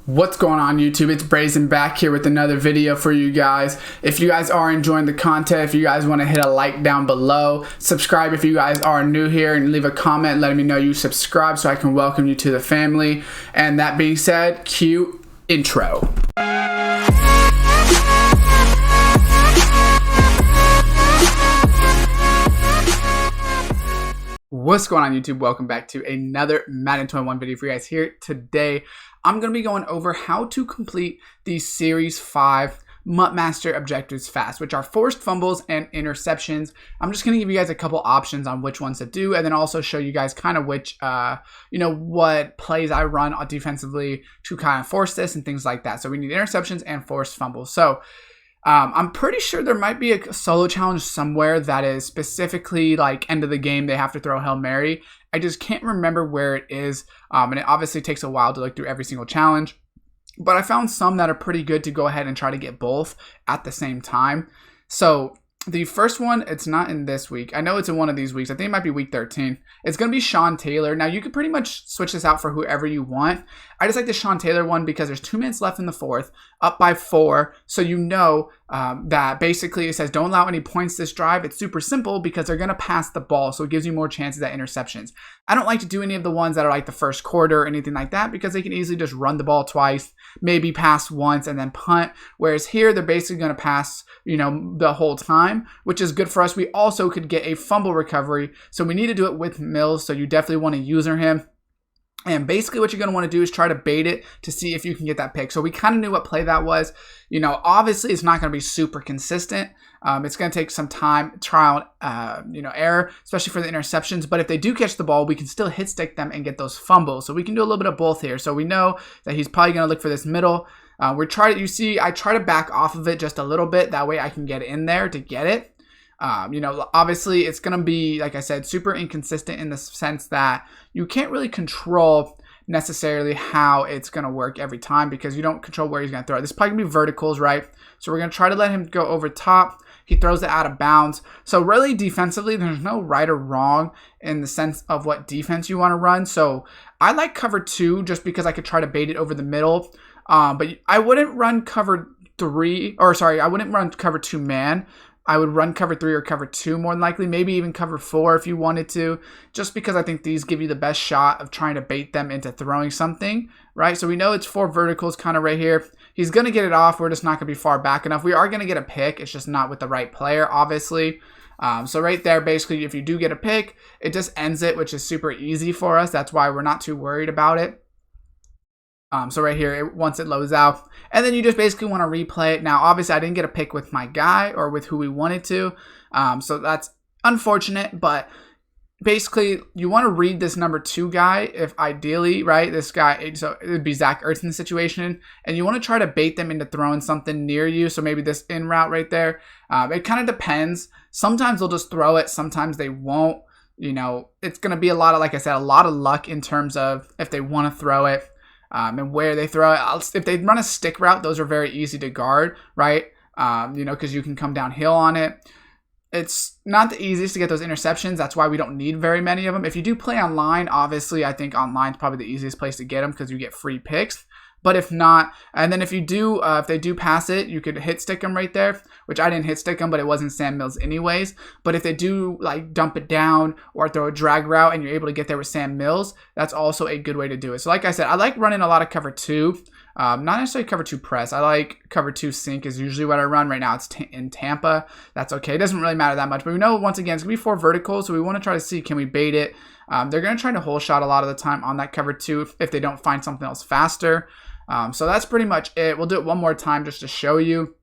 What's going on YouTube? It's Brazen back here with another video for you guys. If you guys are enjoying the content, if you guys want to hit a like down below, subscribe if you guys are new here, and leave a comment letting me know you subscribe so I can welcome you to the family. And that being said, cue intro. What's going on YouTube? Welcome back to another Madden 21 video for you guys here. Today, I'm going to be going over how to complete the Series 5 MUT Master objectives fast, which are forced fumbles and interceptions. I'm just going to give you guys a couple options on which ones to do, and then also show you guys kind of which, what plays I run defensively to kind of force this and things like that. So we need interceptions and forced fumbles. So I'm pretty sure there might be a solo challenge somewhere that is specifically like end of the game. They have to throw Hail Mary. I just can't remember where it is. And it obviously takes a while to look through every single challenge. But I found some that are pretty good to go ahead and try to get both at the same time. So the first one, it's not in this week. I know it's in one of these weeks. I think it might be week 13. It's going to be Sean Taylor. Now, you could pretty much switch this out for whoever you want. I just like the Sean Taylor one because there's 2 minutes left in the fourth, up by 4. So you know that basically it says don't allow any points this drive. It's super simple because they're going to pass the ball. So it gives you more chances at interceptions. I don't like to do any of the ones that are like the first quarter or anything like that because they can easily just run the ball twice, maybe pass once and then punt. Whereas here, they're basically going to pass, the whole time, which is good for us. We also could get a fumble recovery. So we need to do it with Mills. So you definitely want to user him. And basically what you're going to want to do is try to bait it to see if you can get that pick. So we kind of knew what play that was. Obviously it's not going to be super consistent. It's going to take some time, trial, error, especially for the interceptions. But if they do catch the ball, we can still hit stick them and get those fumbles. So we can do a little bit of both here. So we know that he's probably going to look for this middle. I try to back off of it just a little bit. That way I can get in there to get it. Obviously it's going to be, like I said, super inconsistent in the sense that you can't really control necessarily how it's going to work every time because you don't control where he's going to throw it. This is probably going to be verticals, right? So we're going to try to let him go over top. He throws it out of bounds. So really defensively, there's no right or wrong in the sense of what defense you want to run. So I like cover 2 just because I could try to bait it over the middle. But I wouldn't run cover 3, I wouldn't run cover 2 man. I would run cover 3 or cover 2 more than likely, maybe even cover 4 if you wanted to, just because I think these give you the best shot of trying to bait them into throwing something, right? So we know it's 4 verticals kind of right here. He's going to get it off. We're just not going to be far back enough. We are going to get a pick. It's just not with the right player, obviously. So right there, basically, if you do get a pick, it just ends it, which is super easy for us. That's why we're not too worried about it. So right here, once it loads out, and then you just basically want to replay it. Now, obviously, I didn't get a pick with my guy or with who we wanted to, so that's unfortunate. But basically, you want to read this number 2 guy, if ideally, right? This guy, so it would be Zach Ertz in the situation, and you want to try to bait them into throwing something near you. So maybe this in route right there. It kind of depends. Sometimes they'll just throw it. Sometimes they won't. It's going to be a lot of, like I said, a lot of luck in terms of if they want to throw it. And where they throw it. If they run a stick route, those are very easy to guard, right? Because you can come downhill on it. It's not the easiest to get those interceptions. That's why we don't need very many of them. If you do play online, obviously, I think online is probably the easiest place to get them because you get free picks. But if not, and then if they do pass it, you could hit stick them right there, which I didn't hit stick them, but it wasn't Sam Mills anyways. But if they do like dump it down or throw a drag route and you're able to get there with Sam Mills, that's also a good way to do it. So like I said, I like running a lot of cover 2, not necessarily cover 2 press. I like cover 2 sink is usually what I run right now. It's in Tampa. That's okay. It doesn't really matter that much, but we know once again, it's gonna be 4 verticals. So we want to try to see, can we bait it? They're going to try to hole shot a lot of the time on that cover 2 if they don't find something else faster. So that's pretty much it. We'll do it one more time just to show you.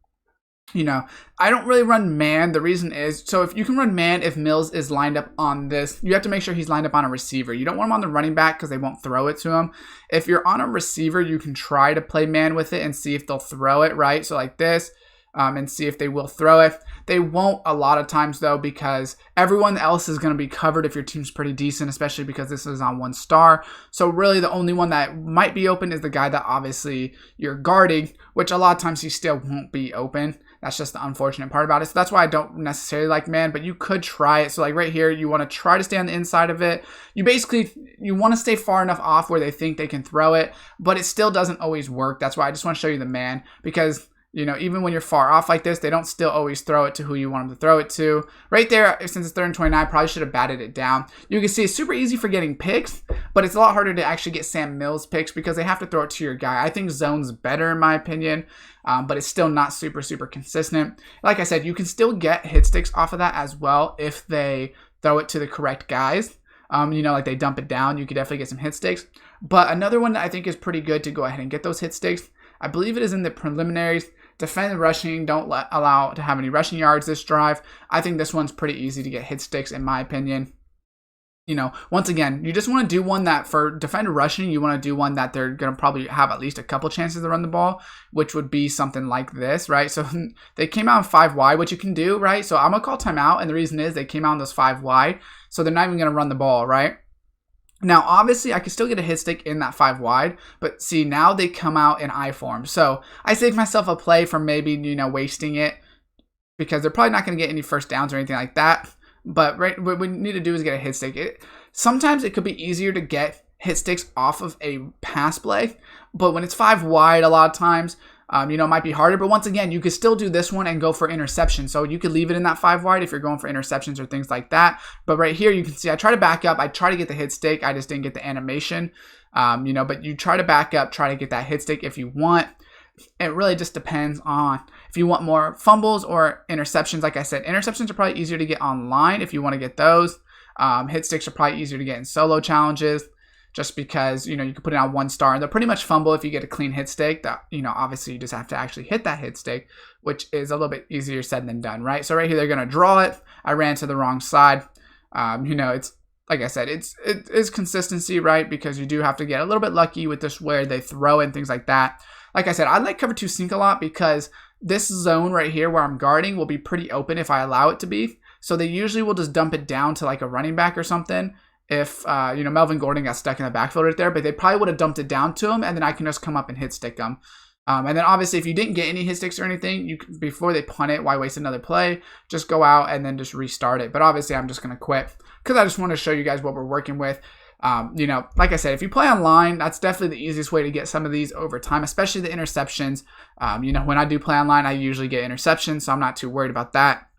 I don't really run man. The reason is, so if you can run man if Mills is lined up on this, you have to make sure he's lined up on a receiver. You don't want him on the running back because they won't throw it to him. If you're on a receiver, you can try to play man with it and see if they'll throw it, right? So like this. and see if they will throw it. They won't a lot of times though, because everyone else is going to be covered if your team's pretty decent, especially because this is on 1 star. So really the only one that might be open is the guy that obviously you're guarding, which a lot of times he still won't be open. That's just the unfortunate part about it. So that's why I don't necessarily like man, but you could try it. So like right here, you want to try to stay on the inside of it. You want to stay far enough off where they think they can throw it, but it still doesn't always work. That's why I just want to show you the man, because even when you're far off like this, they don't still always throw it to who you want them to throw it to. Right there, since it's 3rd and 29, probably should have batted it down. You can see it's super easy for getting picks, but it's a lot harder to actually get Sam Mills picks because they have to throw it to your guy. I think zone's better in my opinion, but it's still not super consistent. Like I said, you can still get hit sticks off of that as well if they throw it to the correct guys. Like they dump it down, you could definitely get some hit sticks. But another one that I think is pretty good to go ahead and get those hit sticks, I believe it is in the preliminaries. Defend rushing, don't allow to have any rushing yards this drive. I think this one's pretty easy to get hit sticks in my opinion. Once again, you just want to do one that for defend rushing, you want to do one that they're going to probably have at least a couple chances to run the ball, which would be something like this, right? So they came out in 5 wide, which you can do, right? So I'm going to call timeout, and the reason is they came out in those 5 wide, so they're not even going to run the ball, right? Now, obviously, I can still get a hit stick in that 5 wide, but see, now they come out in I form. So I saved myself a play from maybe, wasting it because they're probably not going to get any first downs or anything like that. But right, what we need to do is get a hit stick. Sometimes it could be easier to get hit sticks off of a pass play, but when it's 5 wide, a lot of times, it might be harder. But once again, you could still do this one and go for interception. So you could leave it in that 5 wide if you're going for interceptions or things like that. But right here, you can see I try to back up. I try to get the hit stick. I just didn't get the animation. But you try to back up, try to get that hit stick if you want. It really just depends on if you want more fumbles or interceptions. Like I said, interceptions are probably easier to get online if you want to get those. Hit sticks are probably easier to get in solo challenges, just because, you can put it on 1 star and they'll pretty much fumble if you get a clean hit stick. That, obviously you just have to actually hit that hit stick, which is a little bit easier said than done, right? So right here, they're going to draw it. I ran to the wrong side. It's, like I said, it is consistency, right? Because you do have to get a little bit lucky with this where they throw and things like that. Like I said, I like cover 2 sink a lot because this zone right here where I'm guarding will be pretty open if I allow it to be. So they usually will just dump it down to like a running back or something. If, Melvin Gordon got stuck in the backfield right there, but they probably would have dumped it down to him, and then I can just come up and hit stick them. And then obviously if you didn't get any hit sticks or anything, before they punt it, why waste another play? Just go out and then just restart it. But obviously I'm just going to quit because I just want to show you guys what we're working with. Like I said, if you play online, that's definitely the easiest way to get some of these over time, especially the interceptions. When I do play online, I usually get interceptions, so I'm not too worried about that.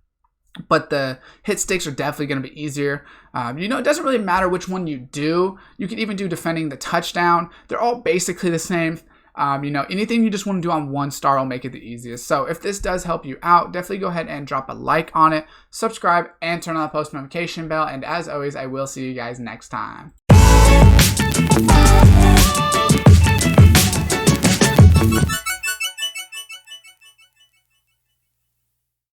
But the hit sticks are definitely going to be easier. It doesn't really matter which one you do. You can even do defending the touchdown. They're all basically the same. Anything you just want to do on 1 star will make it the easiest. So if this does help you out, definitely go ahead and drop a like on it, subscribe, and turn on the post notification bell. And as always, I will see you guys next time.